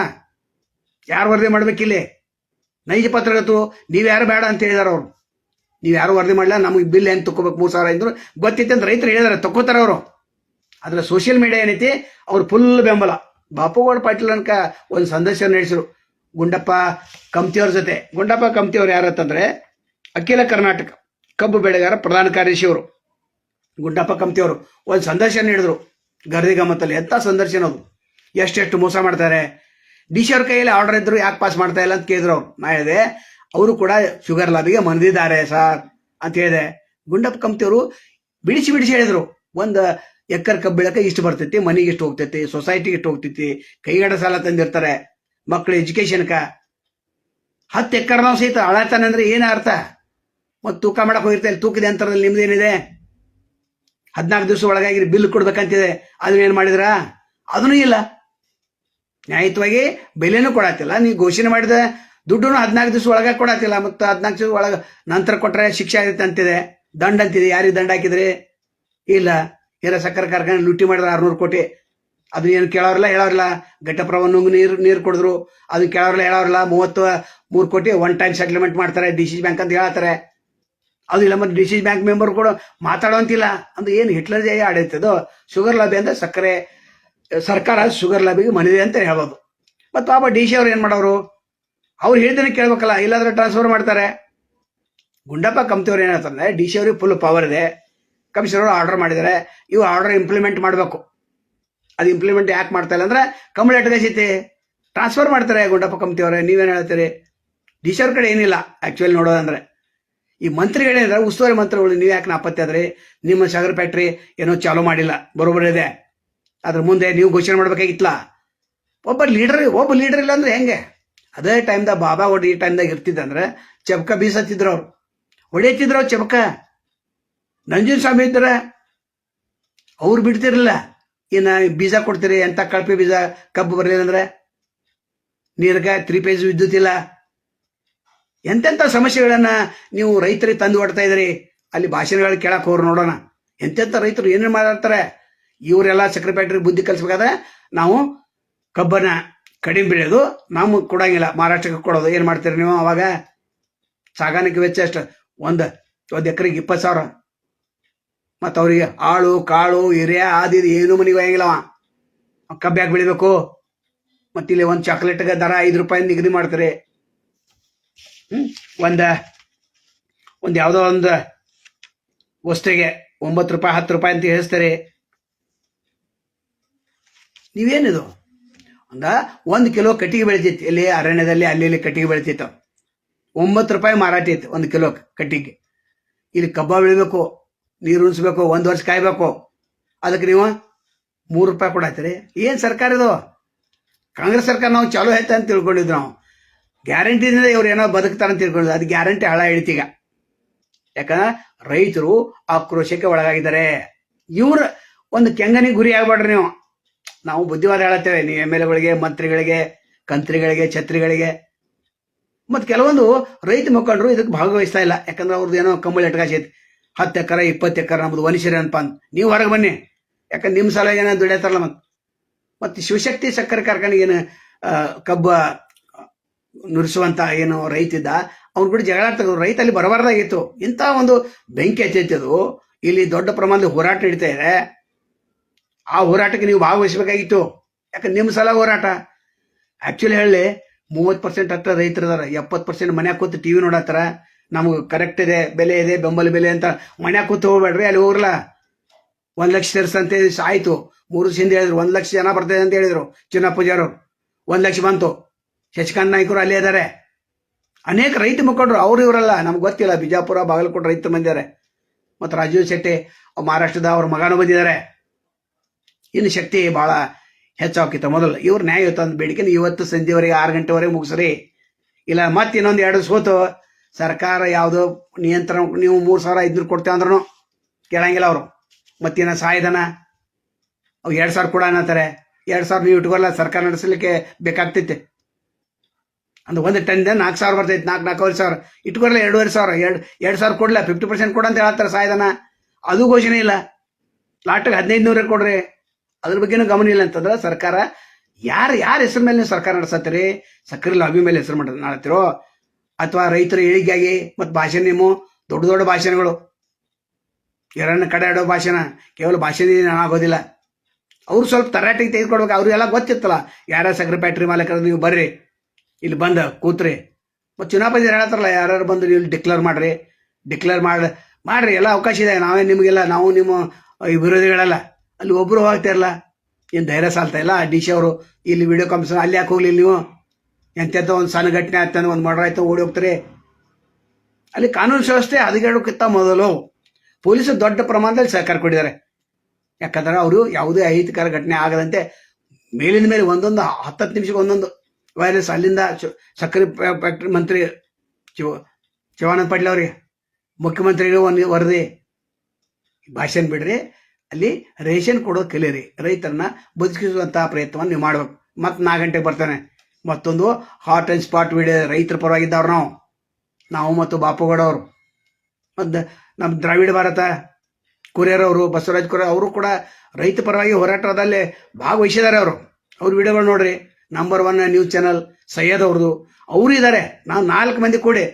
ಯಾರು ವರದಿ ಮಾಡ್ಬೇಕಿಲ್ಲಿ? ನೈಜ ಪತ್ರಕರ್ತರು ನೀವು ಯಾರು ಬೇಡ ಅಂತ ಹೇಳಿದಾರೆ ಅವರು. ನೀವು ಯಾರು ವರದಿ ಮಾಡಲ್ಲ, ನಮಗೆ ಬಿಲ್ ಏನು ತಗೋಬೇಕು 3,000 ಅಂದ್ರು ಗೊತ್ತೈತೆ ಅಂತ ರೈತರು ಹೇಳಿದಾರೆ, ತಗೋತಾರೆ ಅವರು. ಆದರೆ ಸೋಷಿಯಲ್ ಮೀಡಿಯಾ ಏನೈತಿ ಅವ್ರು ಫುಲ್ ಬೆಂಬಲ. ಬಾಪುಗೌಡ ಪಾಟೀಲ್ ಅನ್ಕ ಒಂದು ಸಂದರ್ಶನ ನಡೆಸಿರು ಗುಂಡಪ್ಪ ಕಮ್ತಿಯವ್ರ ಜೊತೆ. ಗುಂಡಪ್ಪ ಕಮ್ತಿಯವ್ರು ಯಾರತ್ತಂದ್ರೆ ಅಖಿಲ ಕರ್ನಾಟಕ ಕಬ್ಬು ಬೆಳೆಗಾರ ಪ್ರಧಾನ ಕಾರ್ಯದರ್ಶಿ ಅವರು. ಗುಂಡಪ್ಪ ಕಮ್ತಿಯವರು ಒಂದು ಸಂದರ್ಶನ ನೀಡಿದ್ರು ಗರ್ದಿಗಮ್ಮತ್ತಲ್ಲಿ. ಎಂಥ ಸಂದರ್ಶನ ಅದು! ಎಷ್ಟೆಷ್ಟು ಮೋಸ ಮಾಡ್ತಾರೆ. DC ಅವ್ರ ಕೈಯಲ್ಲಿ ಆರ್ಡರ್ ಇದ್ರು ಯಾಕೆ ಪಾಸ್ ಮಾಡ್ತಾ ಇಲ್ಲ ಅಂತ ಕೇಳಿದ್ರು ಅವ್ರು. ನಾ ಹೇಳಿದೆ ಅವರು ಕೂಡ ಶುಗರ್ ಲಾಬಿಗೆ ಮನದಿದ್ದಾರೆ ಸರ್ ಅಂತ ಹೇಳಿದೆ. ಗುಂಡಪ್ಪ ಕಮ್ತಿಯವರು ಬಿಡಿಸಿ ಹೇಳಿದ್ರು, 1 ಎಕರೆ ಕಬ್ಬು ಬೆಳಕ ಇಷ್ಟು ಬರ್ತೈತಿ, ಮನೆಗೆ ಇಷ್ಟು ಹೋಗ್ತೈತಿ, ಸೊಸೈಟಿಗೆ ಇಷ್ಟು ಹೋಗ್ತೈತಿ, ಕೈಗಡ ಸಾಲ ತಂದಿರ್ತಾರೆ, ಮಕ್ಕಳ ಎಜುಕೇಶನ್ಕ 10 ಎಕರೆ ನಾವು ಸಹಿತ ಅಳತಾನೆ ಅಂದ್ರೆ ಏನು ಅರ್ಥ? ಮತ್ತು ತೂಕ ಮಾಡಕ್ ಹೋಗಿರ್ತಾರೆ. ತೂಕದ ಯಂತ್ರದಲ್ಲಿ ನಿಮ್ದೇನಿದೆ? 14 ದಿವಸ ಒಳಗಾಗಿ ಬಿಲ್ ಕೊಡ್ಬೇಕಂತಿದೆ. ಅದನ್ನ ಏನು ಮಾಡಿದ್ರ? ಅದನ್ನೂ ಇಲ್ಲ. ನ್ಯಾಯಯುತವಾಗಿ ಬೆಲೆನೂ ಕೊಡತ್ತಿಲ್ಲ. ನೀವು ಘೋಷಣೆ ಮಾಡಿದ ದುಡ್ಡು 14 ದಿವಸ ಒಳಗೆ ಕೊಡತ್ತಿಲ್ಲ, ಮತ್ತು 14 ದಿವಸ ಒಳಗೆ ನಂತರ ಕೊಟ್ಟರೆ ಶಿಕ್ಷೆ ಆಗುತ್ತೆ ಅಂತಿದೆ, ದಂಡ ಅಂತಿದೆ. ಯಾರಿಗೆ ದಂಡ ಹಾಕಿದ್ರಿ? ಇಲ್ಲ. ಏನೋ ಸಕ್ಕರೆ ಕಾರ್ಖಾನೆ ಲೂಟಿ ಮಾಡಿದ್ರೆ 600 ಕೋಟಿ, ಅದು ಏನು ಕೇಳೋರಿಲ್ಲ ಹೇಳೋರಿಲ್ಲ. ಘಟಪ್ರಭನ್ನು ನೀರು ಕೊಡಿದ್ರು, ಅದು ಕೇಳೋರಿಲ್ಲ ಹೇಳೋರಿಲ್ಲ. 33 ಕೋಟಿ ಒನ್ ಟೈಮ್ ಸೆಟಲ್ಮೆಂಟ್ ಮಾಡ್ತಾರೆ ಡಿಸಿಸಿ ಬ್ಯಾಂಕ್ ಅಂತ ಹೇಳ್ತಾರೆ. ಅದು ಇಲ್ಲ, ಮತ್ತೆ ಡಿಸಿಸಿ ಬ್ಯಾಂಕ್ ಮೆಂಬರ್ ಕೂಡ ಮಾತಾಡೋಂತಿಲ್ಲ. ಅಂದ್ರೆ ಏನು ಹಿಟ್ಲರ್ ಜಯ ಆಡೈತದು. ಶುಗರ್ ಲಾಬಿ ಅಂದ್ರೆ ಸಕ್ಕರೆ ಸರ್ಕಾರ ಶುಗರ್ ಲಾಬಿಗೆ ಮನಿದೆ ಅಂತ ಹೇಳ್ಬೋದು. ಮತ್ತು ಆಬ ಡಿ ಸಿ ಅವ್ರು ಏನು ಮಾಡೋರು? ಅವ್ರು ಹೇಳಿದ್ರೆ ಕೇಳ್ಬೇಕಲ್ಲ, ಇಲ್ಲಾಂದ್ರೆ ಟ್ರಾನ್ಸ್ಫರ್ ಮಾಡ್ತಾರೆ. ಗುಂಡಪ್ಪ ಕಮ್ತಿಯವ್ರು ಏನಂತಂದ್ರೆ ಡಿ ಸಿ ಅವ್ರಿಗೆ ಫುಲ್ ಪವರ್ ಇದೆ, ಕಮಿಷನರ್ ಆರ್ಡರ್ ಮಾಡಿದ್ದಾರೆ, ಇವು ಆರ್ಡರ್ ಇಂಪ್ಲಿಮೆಂಟ್ ಮಾಡಬೇಕು. ಅದು ಇಂಪ್ಲಿಮೆಂಟ್ ಯಾಕೆ ಮಾಡ್ತಾ ಇಲ್ಲ ಅಂದ್ರೆ ಕಮಲ ಎಟ್ಗೈತಿ ಟ್ರಾನ್ಸ್ಫರ್ ಮಾಡ್ತಾರೆ ಗುಂಡಪ್ಪ ಕಮ್ತಿಯವ್ರೆ. ನೀವೇನು ಹೇಳ್ತೀರಿ? ಡಿ ಸಿ ಅವ್ರ ಕಡೆ ಏನಿಲ್ಲ ಆ್ಯಕ್ಚುಲಿ ನೋಡೋದಂದ್ರೆ. ಈ ಮಂತ್ರಿಗಳೇನಿದ್ರೆ ಉಸ್ತುವಾರಿ ಮಂತ್ರಿಗಳು, ನೀವು ಯಾಕೆ ನಾಪತ್ತೆ ಆದ್ರಿ? ನಿಮ್ಮ ಸಾಗರ್ ಫ್ಯಾಕ್ಟ್ರಿ ಏನೋ ಚಾಲೂ ಮಾಡಿಲ್ಲ, ಬರೋಬರಿದೆ, ಅದ್ರ ಮುಂದೆ ನೀವು ಘೋಷಣೆ ಮಾಡ್ಬೇಕಾಗಿತ್ತಲ್ಲ. ಒಬ್ಬ ಲೀಡರ್ ಇಲ್ಲ ಅಂದ್ರೆ ಹೆಂಗೆ? ಅದೇ ಟೈಮ್ದಾಗ ಬಾಬಾ ಈ ಟೈಮ್ದಾಗ ಇರ್ತಿದ್ದಂದ್ರೆ ಚಬಕ ಬೀಸತ್ತಿದ್ರು, ಅವ್ರು ಹೊಡೆಯತ್ತಿದ್ರು. ಅವ್ರು ಚಬಕ ನಂಜುನ್ ಸ್ವಾಮಿ ಇದ್ರೆ ಅವ್ರು ಬಿಡ್ತಿರ್ಲಿಲ್ಲ. ಇನ್ನು ಬೀಜ ಕೊಡ್ತೀರಿ, ಎಂಥ ಕಳಪೆ ಬೀಜ, ಕಬ್ಬು ಬರಲಿಲ್ಲ ಅಂದ್ರೆ ನೀರ್ಗೆ 3 ಪೇಜ್ ವಿದ್ಯುತ್ ಇಲ್ಲ. ಎಂತೆಂಥ ಸಮಸ್ಯೆಗಳನ್ನ ನೀವು ರೈತರಿಗೆ ತಂದು ಹೊಡ್ತಾ ಇದ್ರಿ. ಅಲ್ಲಿ ಭಾಷಣಗಳು ಕೇಳಕ್ ಹೋಗ್ರು ನೋಡೋಣ, ಎಂತೆಂಥ ರೈತರು ಏನೇನು ಮಾತಾಡ್ತಾರೆ. ಇವರೆಲ್ಲ ಸಕ್ಕರೆ ಫ್ಯಾಕ್ಟ್ರಿ ಬುದ್ಧಿ ಕಲಿಸ್ಬೇಕಾದ್ರೆ ನಾವು ಕಬ್ಬನ್ನ ಕಡಿಮೆ ಬೆಳೆಯೋದು, ನಾವು ಕೊಡಂಗಿಲ್ಲ, ಮಹಾರಾಷ್ಟ್ರಕ್ಕೆ ಕೊಡೋದು. ಏನು ಮಾಡ್ತೀರಿ ನೀವು? ಅವಾಗ ಸಾಗಾಣಿಕೆ ವೆಚ್ಚ ಅಷ್ಟು, ಒಂದು ಎಕರೆಗೆ 20,000. ಮತ್ತು ಅವ್ರಿಗೆ ಆಳು ಕಾಳು ಹಿರಿಯ ಆದಿದು ಏನೂ ಮನೆಗೆ ಒಯ್ಯಂಗಿಲ್ಲವ. ಕಬ್ಬು ಯಾಕೆ ಬೆಳಿಬೇಕು? ಮತ್ತು ಇಲ್ಲಿ ಒಂದು ಚಾಕ್ಲೇಟ್ಗೆ ದರ 5 ರೂಪಾಯಿ ನಿಗದಿ ಮಾಡ್ತಾರೆ. ಒಂದು ಯಾವುದೋ ಒಂದು ವಸ್ತುವಿಗೆ 9 ರೂಪಾಯಿ 10 ರೂಪಾಯಿ ಅಂತ ಹೇಳಿಸ್ತಾರೆ. ನೀವೇನಿದು? ಅಂದ 1 ಕಿಲೋ ಕಟ್ಟಿಗೆ ಬೆಳಿತೈತಿ, ಇಲ್ಲಿ ಅರಣ್ಯದಲ್ಲಿ ಅಲ್ಲಿ ಕಟ್ಟಿಗೆ ಬೆಳಿತೈತ, 9 ರೂಪಾಯಿ ಮಾರಾಟ ಐತಿ 1 ಕಿಲೋ ಕಟ್ಟಿಗೆ. ಇಲ್ಲಿ ಕಬ್ಬ ಬೆಳಿಬೇಕು, ನೀರು ಉಣಿಸ್ಬೇಕು, 1 ವರ್ಷ ಕಾಯ್ಬೇಕು, ಅದಕ್ಕೆ ನೀವು 3 ರೂಪಾಯಿ ಕೊಡತ್ತೀರಿ. ಏನು ಸರ್ಕಾರ ಇದು? ಕಾಂಗ್ರೆಸ್ ಸರ್ಕಾರ ನಾವು ಚಾಲೂ ಆಯ್ತಾ ಅಂತ ತಿಳ್ಕೊಂಡಿದ್ದು. ನಾವು ಗ್ಯಾರಂಟಿದಿಂದ ಇವ್ರು ಏನೋ ಬದುಕ್ತಾರೆ ಅಂತ ತಿಳ್ಕೊಂಡಿದ್ದು, ಅದು ಗ್ಯಾರಂಟಿ ಹಾಳ ಹಿಡಿತೀಗ. ಯಾಕಂದ್ರೆ ರೈತರು ಆಕ್ರೋಶಕ್ಕೆ ಒಳಗಾಗಿದ್ದಾರೆ. ಇವ್ರ ಒಂದು ಕೆಂಗನಿಗೆ ಗುರಿ ಆಗ್ಬೇಡ್ರಿ ನೀವು. ನಾವು ಬುದ್ಧಿವಾದ ಹೇಳತ್ತೇವೆ, ನೀವು MLA ಗಳಿಗೆ, ಮಂತ್ರಿಗಳಿಗೆ, ಕಂತ್ರಿಗಳಿಗೆ, ಛತ್ರಿಗಳಿಗೆ. ಮತ್ತು ಕೆಲವೊಂದು ರೈತ ಮುಖಂಡರು ಇದಕ್ಕೆ ಭಾಗವಹಿಸ್ತಾ ಇಲ್ಲ. ಯಾಕಂದ್ರೆ ಅವ್ರದ್ದು ಏನೋ ಕಂಬಳಿ ಎಟ್ಕಾಸೈತಿ, 10 ಎಕರೆ 20 ಎಕರೆ ನಮ್ದು ಒನಿಸಿರಿ ಅನ್ಪ ಅಂತ. ನೀವು ಹೊರಗೆ ಬನ್ನಿ, ಯಾಕಂದ್ರೆ ನಿಮ್ಮ ಸಲ ಏನೋ ದುಡಿಯತ್ತಾರಲ್ಲ. ಮತ್ತು ಶಿವಶಕ್ತಿ ಸಕ್ಕರೆ ಕಾರ್ಖಾನೆಗೆ ಏನು ಕಬ್ಬ ನುರಿಸುವಂತ ಏನು ರೈತ ಇದ್ದ, ಅವ್ರು ಕೂಡ ಜಗಳ ಆಡ್ತಾರೆ. ರೈತ ಅಲ್ಲಿ ಬರಬಾರ್ದಾಗಿತ್ತು. ಇಂಥ ಒಂದು ಬೆಂಕಿ ಹಚ್ಚೈತದು. ಇಲ್ಲಿ ದೊಡ್ಡ ಪ್ರಮಾಣದ ಹೋರಾಟ ನಡೀತಾ ಇದೆ. ಆ ಹೋರಾಟಕ್ಕೆ ನೀವು ಭಾಗವಹಿಸಬೇಕಾಗಿತ್ತು. ಯಾಕಂದ್ರೆ ನಿಮ್ಮ ಸಲ ಹೋರಾಟ. ಆ್ಯಕ್ಚುಲಿ ಹೇಳಿ 30% ಅಷ್ಟ ರೈತರಿದಾರೆ, 70% ಮನ್ಯಾಗ ಕೂತು TV ನೋಡತ್ತಾರ. ನಮ್ಗೆ ಕರೆಕ್ಟ್ ಇದೆ, ಬೆಲೆ ಇದೆ, ಬೆಂಬಲ ಬೆಲೆ ಅಂತ ಮನ್ಯಾಗ ಕೂತು ಹೋಗ್ಬೇಡ್ರಿ. ಅಲ್ಲಿ ಹೋಗ್ರಲ್ಲ, 1 ಲಕ್ಷ ಸೇರಿಸಂತ ಆಯ್ತು. 3 ವರ್ಷ ಹಿಂದೆ ಹೇಳಿದ್ರು 1 ಲಕ್ಷ ಜನ ಬರ್ತಾಯಿದೆ ಅಂತ ಹೇಳಿದ್ರು ಚಿನ್ನಪ್ಪಜಾರು. 1 ಲಕ್ಷ ಬಂತು. ಶಶಿಕಾಂತ್ ನಾಯ್ಕರು ಅಲ್ಲೇ ಇದ್ದಾರೆ. ಅನೇಕ ರೈತ ಮುಖಂಡರು ಅವ್ರು ಇವರಲ್ಲ, ನಮ್ಗೆ ಗೊತ್ತಿಲ್ಲ. ಬಿಜಾಪುರ, ಬಾಗಲಕೋಟೆ ರೈತರು ಬಂದಿದ್ದಾರೆ. ಮತ್ತು ರಾಜೀವ್ ಶೆಟ್ಟಿ ಮಹಾರಾಷ್ಟ್ರದ ಅವ್ರ ಮಗನೂ ಬಂದಿದ್ದಾರೆ. ಇನ್ನು ಶಕ್ತಿ ಭಾಳ ಹೆಚ್ಚಾಕಿತ್ತು ಮೊದಲು. ಇವ್ರು ನ್ಯಾಯಯುತ ಅಂದ ಬೇಡಿಕೆ ಇವತ್ತು ಸಂಜೆವರೆಗೆ 6 ಗಂಟೆವರೆಗೆ ಮುಗಿಸ್ರಿ. ಇಲ್ಲ ಮತ್ತೆ ಇನ್ನೊಂದು 2 ಸೋತು ಸರ್ಕಾರ ಯಾವುದೋ ನಿಯಂತ್ರಣ, ನೀವು 3,500 ಕೊಡ್ತೇವೆ ಅಂದ್ರೂ ಕೇಳಂಗಿಲ್ಲ ಅವರು. ಮತ್ತಿನ ಸಹಾಯಧನ ಅವು 2,000 ಕೂಡ ಅನ್ನತ್ತಾರೆ. 2,000 ನೀವು ಇಟ್ಕೊಲ್ಲ, ಸರ್ಕಾರ ನಡೆಸಲಿಕ್ಕೆ ಬೇಕಾಗ್ತೈತೆ. ಅಂದ್ರೆ 1 ಟನ್ನಿಂದ 4,000 ಬರ್ತೈತೆ. 4,000 ಇಟ್ಕೊಲ್ಲ, 2,500 2,000 ಕೊಡಲ್ಲ, 50% ಕೊಡ ಅಂತ ಹೇಳ್ತಾರೆ ಸಹಾಯಧನ. ಅದು ಘೋಷಣೆ ಇಲ್ಲ. ಲಾಟಿಗೆ 1,500 ಕೊಡ್ರಿ, ಅದ್ರ ಬಗ್ಗೆನೂ ಗಮನ ಇಲ್ಲ ಅಂತಂದ್ರೆ ಸರ್ಕಾರ ಯಾರ ಹೆಸರು ಮೇಲೆ ನೀವು ಸರ್ಕಾರ ನಡೆಸತ್ತೀರಿ? ಸಕ್ಕರೆ ಲಾಬಿ ಮೇಲೆ ಹೆಸರು ಮಾಡ್ತಿರೋ ಅಥವಾ ರೈತರ ಏಳಿಗೆಯಾಗಿ ಮತ್ತು ಭಾಷಣ, ನೀವು ದೊಡ್ಡ ದೊಡ್ಡ ಭಾಷಣಗಳು, ಯಾರನ್ನ ಕಡೆ ಆಡೋ ಭಾಷಣ, ಕೇವಲ ಭಾಷಣ ಆಗೋದಿಲ್ಲ. ಅವ್ರು ಸ್ವಲ್ಪ ತರಾಟಿಗೆ ತೆಗೆದುಕೊಡ್ಬೇಕು. ಅವ್ರಿಗೆಲ್ಲ ಗೊತ್ತಿತ್ತಲ್ಲ ಯಾರ್ಯಾರ ಸಕ್ಕರೆ ಫ್ಯಾಕ್ಟ್ರಿ ಮಾಲೀಕರು, ನೀವು ಬರ್ರಿ ಇಲ್ಲಿ ಬಂದು ಕೂತ್ರಿ. ಮತ್ತು ಚುನಾವಣೆ ಹೇಳ್ತಾರಲ್ಲ, ಯಾರ್ಯಾರು ಬಂದು ನೀವು ಡಿಕ್ಲೇರ್ ಮಾಡ್ರಿ, ಎಲ್ಲ ಅವಕಾಶ ಇದೆ. ನಾವೇ ನಿಮಗೆಲ್ಲ, ನಾವು ನಿಮ್ಮ ಈ ವಿರೋಧಿಗಳಲ್ಲ. ಅಲ್ಲಿ ಒಬ್ಬರು ಹೋಗ್ತಾರಲ್ಲ, ಏನು ಧೈರ್ಯ ಸಾಲ್ತಾ ಇಲ್ಲ. ಡಿ ಸಿ ಅವರು ಇಲ್ಲಿ ವಿಡಿಯೋ ಕಾನ್ಫರೆನ್ಸ್ ಅಲ್ಲಿ ಯಾಕೆ ಹೋಗ್ಲಿಲ್ಲ ನೀವು? ಎಂತೆಂಥ ಒಂದು ಸಣ್ಣ ಘಟನೆ ಆಗ್ತಾನೆ, ಒಂದು ಮರ್ಡರ್ ಆಯ್ತು, ಓಡಿ ಹೋಗ್ತಾರೆ. ಅಲ್ಲಿ ಕಾನೂನು ವ್ಯವಸ್ಥೆ ಹದಗೆಡೋಕ್ಕಿಂತ ಮೊದಲು ಪೊಲೀಸರು ದೊಡ್ಡ ಪ್ರಮಾಣದಲ್ಲಿ ಸಹಕಾರ ಕೊಟ್ಟಿದ್ದಾರೆ. ಯಾಕಂದ್ರೆ ಅವರು ಯಾವುದೇ ಅಹಿತಕರ ಘಟನೆ ಆಗದಂತೆ ಮೇಲಿನ ಮೇಲೆ ಒಂದೊಂದು 10 ನಿಮಿಷಕ್ಕೆ ಒಂದೊಂದು ವೈರಸ್. ಅಲ್ಲಿಂದ ಸಕ್ಕರೆ ಫ್ಯಾಕ್ಟ್ರಿ ಮಂತ್ರಿ ಶಿವಾನಂದ ಪಾಟೀಲ್ ಅವರಿಗೆ, ಮುಖ್ಯಮಂತ್ರಿಗಳು ಒಂದು ವರದಿ. ಭಾಷಣ ಬಿಡ್ರಿ, ಅಲ್ಲಿ ರೇಷನ್ ಕೊಡೋದು ಕಲೀರಿ, ರೈತರನ್ನ ಬದುಕಿಸುವಂತಹ ಪ್ರಯತ್ನವನ್ನು ನೀವು ಮಾಡ್ಬೇಕು. ಮತ್ತೆ 4 ಗಂಟೆಗೆ ಬರ್ತಾನೆ, ಮತ್ತೊಂದು ಹಾಟ್ ಆ್ಯಂಡ್ ಸ್ಪಾಟ್ ವಿಡಿಯೋ ರೈತರ ಪರವಾಗಿದ್ದವ್ರು ನಾವು ಮತ್ತು ಬಾಪುಗೌಡ ಅವರು ಮತ್ತು ನಮ್ಮ ದ್ರಾವಿಡ ಭಾರತ ಕುರಿಯರ್ ಅವರು ಬಸವರಾಜ್ ಕುರಿಯರ್ ಅವರು ಕೂಡ ರೈತ ಪರವಾಗಿ ಹೋರಾಟದಲ್ಲಿ ಭಾಗವಹಿಸಿದ್ದಾರೆ. ಅವ್ರ ವಿಡಿಯೋಗಳು ನೋಡ್ರಿ. ನಂಬರ್ 1 ನ್ಯೂಸ್ ಚಾನಲ್ ಸೈಯದ್ ಅವ್ರದ್ದು ಅವರು ಇದ್ದಾರೆ. ನಾವು 4 ಮಂದಿ ಕೂಡಿ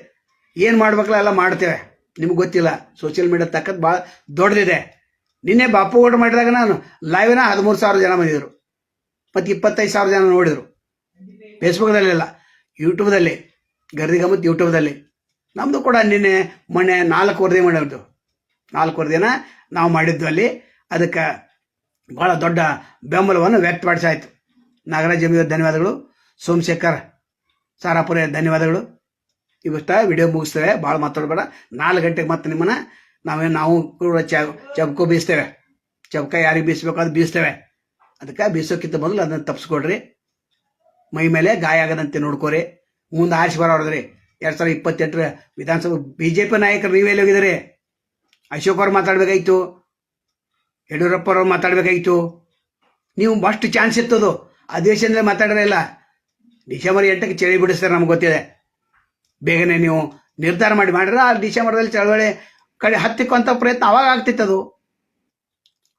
ಏನು ಮಾಡ್ಬೇಕಲ್ಲ ಎಲ್ಲ ಮಾಡ್ತೇವೆ. ನಿಮ್ಗೆ ಗೊತ್ತಿಲ್ಲ, ಸೋಷಿಯಲ್ ಮೀಡಿಯಾ ತಕ್ಕದ್ದು ಭಾಳ ದೊಡ್ಡದಿದೆ. ನಿನ್ನೆ ಬಾಪುಗೌಡ ಮಾಡಿದಾಗ ನಾನು ಲೈವ್ನ 13,000 ಜನ ಬಂದಿದ್ರು ಮತ್ತು 25,000 ಜನ ನೋಡಿದರು. ಫೇಸ್ಬುಕ್ದಲ್ಲೆಲ್ಲ, ಯೂಟ್ಯೂಬ್ದಲ್ಲಿ, ಗರ್ದಿಗಮ್ಮತ್ ಯೂಟ್ಯೂಬ್ದಲ್ಲಿ. ನಮ್ಮದು ಕೂಡ ನಿನ್ನೆ ಮೊನ್ನೆ 4 ವರದಿ ಮಾಡಿದ್ದು. 4 ವರದಿನ ನಾವು ಮಾಡಿದ್ದು ಅಲ್ಲಿ. ಅದಕ್ಕೆ ಭಾಳ ದೊಡ್ಡ ಬೆಂಬಲವನ್ನು ವ್ಯಕ್ತಪಡಿಸಾಯಿತು. ನಾಗರಾಜ್ ಜಮೀರ್ ಧನ್ಯವಾದಗಳು, ಸೋಮಶೇಖರ್ ಸಾರಾಪುರ ಧನ್ಯವಾದಗಳು. ಇವಷ್ಟ ವಿಡಿಯೋ ಮುಗಿಸ್ತೇವೆ, ಭಾಳ ಮಾತಾಡಬೇಡ. 4 ಗಂಟೆಗೆ ಮತ್ತೆ ನಿಮ್ಮನ್ನು ನಾವು ಕೂಡ ಚಬ್ಕೋ ಬೀಸ್ತೇವೆ. ಚಬ್ಕ ಯಾರಿಗೆ ಬೀಸಬೇಕು ಅದು ಬೀಸ್ತೇವೆ. ಅದಕ್ಕೆ ಬೀಸೋಕ್ಕಿಂತ ಮೊದಲು ಅದನ್ನು ತಪ್ಪಿಸ್ಕೊಡ್ರಿ. ಮೈ ಮೇಲೆ ಗಾಯ ಆಗದಂತೆ ನೋಡ್ಕೋರಿ. ಮುಂದೆ ಆರಿಸಿ ಬರೋದ್ರಿ. 2028 ವಿಧಾನಸಭೆ BJP ನಾಯಕರು ನೀವೆಲ್ಲಿ ಹೋಗಿದ್ದೀರಿ? ಅಶೋಕ್ ಅವ್ರು ಮಾತಾಡಬೇಕಾಗಿತ್ತು, ಯಡಿಯೂರಪ್ಪ ಅವ್ರು ಮಾತಾಡಬೇಕಾಗಿತ್ತು. ನೀವು ಮಸ್ಟ್ ಚಾನ್ಸ್ ಇತ್ತದು. ಅಧಿವೇಶನದಲ್ಲಿ ಮಾತಾಡಿರಲ್ಲ. ಡಿಸೆಂಬರ್ 8ಕ್ಕೆ ಚಳಿ ಬಿಡಿಸ್ತಾರೆ, ನಮ್ಗೆ ಗೊತ್ತಿದೆ. ಬೇಗನೆ ನೀವು ನಿರ್ಧಾರ ಮಾಡಿದ್ರೆ ಆ ಡಿಸೆಂಬರ್ದಲ್ಲಿ ಚಳವಳಿ ಹತ್ತಿಕ್ಕುವಂಥ ಪ್ರಯತ್ನ ಅವಾಗ ಆಗ್ತಿತ್ತದು.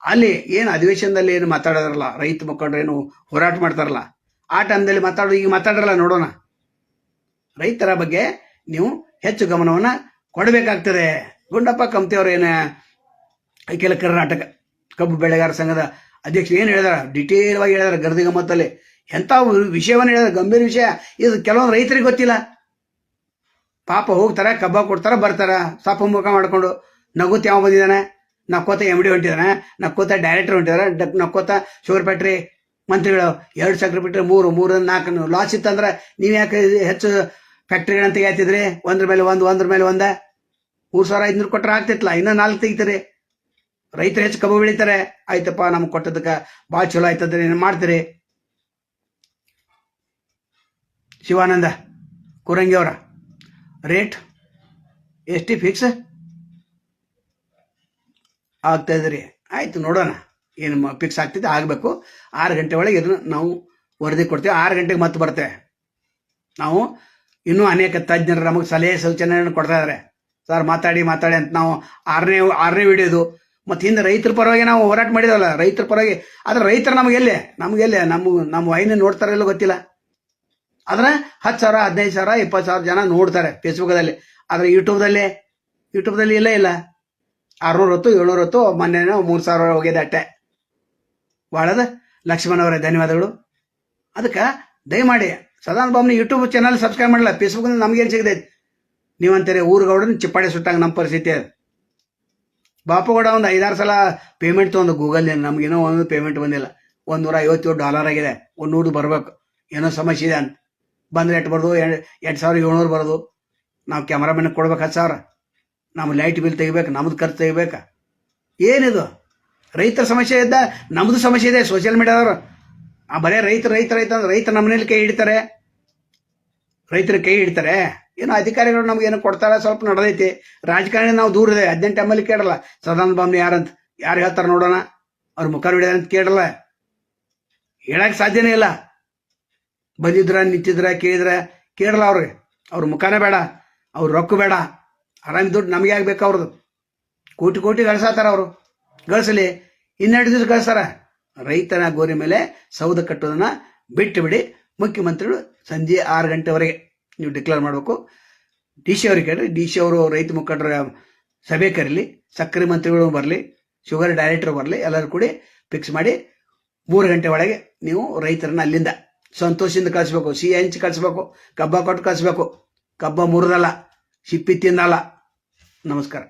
ಅಲ್ಲಿ ಏನು ಅಧಿವೇಶನದಲ್ಲಿ ಏನು ಮಾತಾಡೋದ್ರಲ್ಲ, ರೈತ ಮುಖಂಡರು ಏನು ಹೋರಾಟ ಮಾಡ್ತಾರಲ್ಲ, ಆ ಟೈಮ್ದಲ್ಲಿ ಈಗ ಮಾತಾಡ್ರಲ್ಲ. ನೋಡೋಣ, ರೈತರ ಬಗ್ಗೆ ನೀವು ಹೆಚ್ಚು ಗಮನವನ್ನು ಕೊಡಬೇಕಾಗ್ತದೆ. ಗುಂಡಪ್ಪ ಕಮ್ತಿಯವರು ಏನು ಅಖಿಲ ಕರ್ನಾಟಕ ಕಬ್ಬು ಬೆಳೆಗಾರ ಸಂಘದ ಅಧ್ಯಕ್ಷರು ಏನು ಹೇಳಿದಾರೆ, ಡಿಟೇಲ್ ಆಗಿ ಹೇಳಿದಾರೆ. ಗರ್ದಿಗಮ್ಮತ್ತಲ್ಲಿ ಎಂಥ ವಿಷಯವನ್ನು ಹೇಳಿದಾರೆ, ಗಂಭೀರ ವಿಷಯ. ಇದು ಕೆಲವೊಂದು ರೈತರಿಗೆ ಗೊತ್ತಿಲ್ಲ. ಪಾಪ ಹೋಗ್ತಾರೆ, ಕಬ್ಬ ಕೊಡ್ತಾರೆ, ಬರ್ತಾರೆ ಸಾಪ ಮುಖ ಮಾಡ್ಕೊಂಡು. ನಗುತ್ತ ಯಾವ ಬಂದಿದ್ದಾನೆ? ನಕ್ಕೋತ MD ಹೊಂಟಿದ್ದಾನೆ, ನಕ್ಕೋತ ಡೈರೆಕ್ಟರ್ ಹೊಂಟಿದ್ದಾರೆ, ನಕ್ಕೋತ ಶುಗರ್ ಫ್ಯಾಕ್ಟ್ರಿ ಮಂತ್ರಿಗಳು 2 ಸಕ್ಕರೆ ಬಿಟ್ಟರೆ 3 4 ಲಾಸ್ ಇತ್ತಂದ್ರೆ ನೀವು ಯಾಕೆ ಹೆಚ್ಚು ಫ್ಯಾಕ್ಟ್ರಿಗಳಂತ ತೆಗಿತಿದ್ರಿ? ಒಂದ್ರ ಮೇಲೆ ಒಂದು 3,500 ಕೊಟ್ಟರೆ ಆಗ್ತಿತ್ತಲ್ಲ, ಇನ್ನೂ 4 ತೆಗಿತೀರಿ. ರೈತರು ಹೆಚ್ಚು ಕಬ್ಬು ಬೆಳಿತಾರೆ. ಆಯ್ತಪ್ಪ, ನಮ್ಗೆ ಕೊಟ್ಟದಕ್ಕೆ ಭಾಳ ಚಲೋ ಆಯ್ತಂದ್ರೆ ಏನು ಮಾಡ್ತೀರಿ? ಶಿವಾನಂದ ಕುರಂಗಿ ಅವರ ರೇಟ್ ಎಷ್ಟು ಫಿಕ್ಸ್ ಆಗ್ತಾ ಇದ್ರಿ? ಆಯ್ತು, ನೋಡೋಣ ಏನು ಫಿಕ್ಸ್ ಆಗ್ತಿದೆ. ಆಗಬೇಕು. 6 ಗಂಟೆ ಒಳಗೆ ಇದನ್ನು ನಾವು ವರದಿ ಕೊಡ್ತೇವೆ. 6 ಗಂಟೆಗೆ ಮತ್ತೆ ಬರ್ತೇವೆ ನಾವು. ಇನ್ನೂ ಅನೇಕ ತಜ್ಞರು ನಮಗೆ ಸಲಹೆ ಸೂಚನೆಯನ್ನು ಕೊಡ್ತಾ ಇದ್ದಾರೆ. ಸರ್ ಮಾತಾಡಿ ಅಂತ. ನಾವು ಆರನೇ ವಿಡಿಯೋದು. ಮತ್ತು ಹಿಂದೆ ರೈತರ ಪರವಾಗಿ ನಾವು ಹೋರಾಟ ಮಾಡಿದವಲ್ಲ, ರೈತರ ಪರವಾಗಿ. ಆದರೆ ರೈತರು ನಮಗೆಲ್ಲೇ ನಮ್ಮ ವೈನ ನೋಡ್ತಾರಲ್ಲ ಗೊತ್ತಿಲ್ಲ. ಆದರೆ 10,000 15,000 20,000 ಜನ ನೋಡ್ತಾರೆ ಫೇಸ್ಬುಕ್ದಲ್ಲಿ. ಆದರೆ ಯೂಟ್ಯೂಬ್ದಲ್ಲಿ ಇಲ್ಲ. 600 700 ಮೊನ್ನೆ 3,000 ಹೋಗಿದೆ ಅಟ್ಟೆ. ಭಾಳದ ಲಕ್ಷ್ಮಣ್ ಅವರೇ ಧನ್ಯವಾದಗಳು. ಅದಕ್ಕೆ ದಯಮಾಡಿ ಸದಾನಂದ ಬಾಬುನ ಯೂಟ್ಯೂಬ್ ಚಾನಲ್ ಸಬ್ಸ್ಕ್ರೈಬ್ ಮಾಡಲ್ಲ. ಫೇಸ್ಬುಕ್ನಲ್ಲಿ ನಮಗೇನು ಸಿಗದೈತಿ? ನೀವಂತಾರೆ ಊರುಗೌಡನ ಚಿಪ್ಪಾಡಿ ಸುಟ್ಟಂಗೆ ನಮ್ಮ ಪರಿಸ್ಥಿತಿ ಅದು. ಬಾಪುಗೌಡ ಒಂದು 5-6 ಸಲ ಪೇಮೆಂಟ್ ತೊಗೊಂಡು ಗೂಗಲ್. ನಮಗೇನೋ ಒಂದು ಪೇಮೆಂಟ್ ಬಂದಿಲ್ಲ. $157 ಆಗಿದೆ. 100 ಬರಬೇಕು. ಏನೋ ಸಮಸ್ಯೆ ಇದೆ ಅಂತ. ಬಂದರೆ ಎಷ್ಟು ಬರೋದು? 2,700 ಬರೋದು. ನಾವು ಕ್ಯಾಮ್ರಾಮನ್ ಕೊಡ್ಬೇಕು 10,000. ನಮ್ಮ ಲೈಟ್ ಬಿಲ್ ತೆಗಿಬೇಕು, ನಮ್ಮದು ಖರ್ಚು ತೆಗಿಬೇಕು. ಏನಿದು ರೈತರ ಸಮಸ್ಯೆ ಇದ್ದ? ನಮ್ಮದು ಸಮಸ್ಯೆ ಇದೆ. ಸೋಷಿಯಲ್ ಮೀಡಿಯಾದವರು ಬರೇ ರೈತ ನಮ್ಮ ಮನೇಲಿ ಕೈ ಹಿಡಿತಾರೆ. ರೈತರ ಕೈ ಹಿಡಿತಾರೆ. ಏನೋ ಅಧಿಕಾರಿಗಳು ನಮ್ಗೇನು ಕೊಡ್ತಾರೆ, ಸ್ವಲ್ಪ ನಡೆದೈತಿ. ರಾಜಕಾರಣಿ ನಾವು ದೂರ ಇದೆ. 18 ML ಕೇಳಲ್ಲ. ಸದಾನಂದ ಬಾಬು ಯಾರಂತ ಯಾರು ಹೇಳ್ತಾರೆ ನೋಡೋಣ. ಅವ್ರ ಮುಖ ನೋಡಿದಾರೆ ಅಂತ ಕೇಳಲ್ಲ, ಹೇಳಕ್ಕೆ ಸಾಧ್ಯನೇ ಇಲ್ಲ. ಬಂದಿದ್ರ ನಿಂತಿದ್ರ ಕೇಳಲ್ಲ ಅವ್ರಿಗೆ. ಅವ್ರ ಮುಖಾನೇ ಬೇಡ, ಅವ್ರ ರೊಕ್ಕ ಬೇಡ. ಆರಾಮ್ ದುಡ್ಡು ನಮಗೆ ಆಗ್ಬೇಕು. ಅವ್ರದ್ದು ಕೋಟಿ ಗಳಿಸ್ತಾರ. ಅವರು ಗಳಿಸಲಿ, 12 ದಿವಸ ಗಳಿಸ್ತಾರ. ರೈತನ ಗೋರಿ ಮೇಲೆ ಸೌದ ಕಟ್ಟೋದನ್ನ ಬಿಟ್ಟು ಬಿಡಿ. ಮುಖ್ಯಮಂತ್ರಿಗಳು ಸಂಜೆ 6 ಗಂಟೆವರೆಗೆ ನೀವು ಡಿಕ್ಲೇರ್ ಮಾಡಬೇಕು. DC ಅವ್ರಿಗೆ ಕೇಳಿ. DC ಅವರು ರೈತ ಮುಖಂಡರ ಸಭೆ ಕರೀಲಿ, ಸಕ್ಕರೆ ಮಂತ್ರಿಗಳು ಬರಲಿ, ಶುಗರ್ ಡೈರೆಕ್ಟರ್ ಬರಲಿ, ಎಲ್ಲರೂ ಕೂಡಿ ಫಿಕ್ಸ್ ಮಾಡಿ 3 ಗಂಟೆ ಒಳಗೆ ನೀವು ರೈತರನ್ನ ಅಲ್ಲಿಂದ ಸಂತೋಷದಿಂದ ಕಳಿಸ್ಬೇಕು. ಸಿಹಿ ಹಂಚಿ ಕಳಿಸ್ಬೇಕು, ಕಬ್ಬ ಕೊಟ್ಟು ಕಳಿಸ್ಬೇಕು. ಕಬ್ಬ ಮುರಿದಲ್ಲ, ಸಿಪ್ಪಿ ತಿಂದಲ್ಲ. ನಮಸ್ಕಾರ.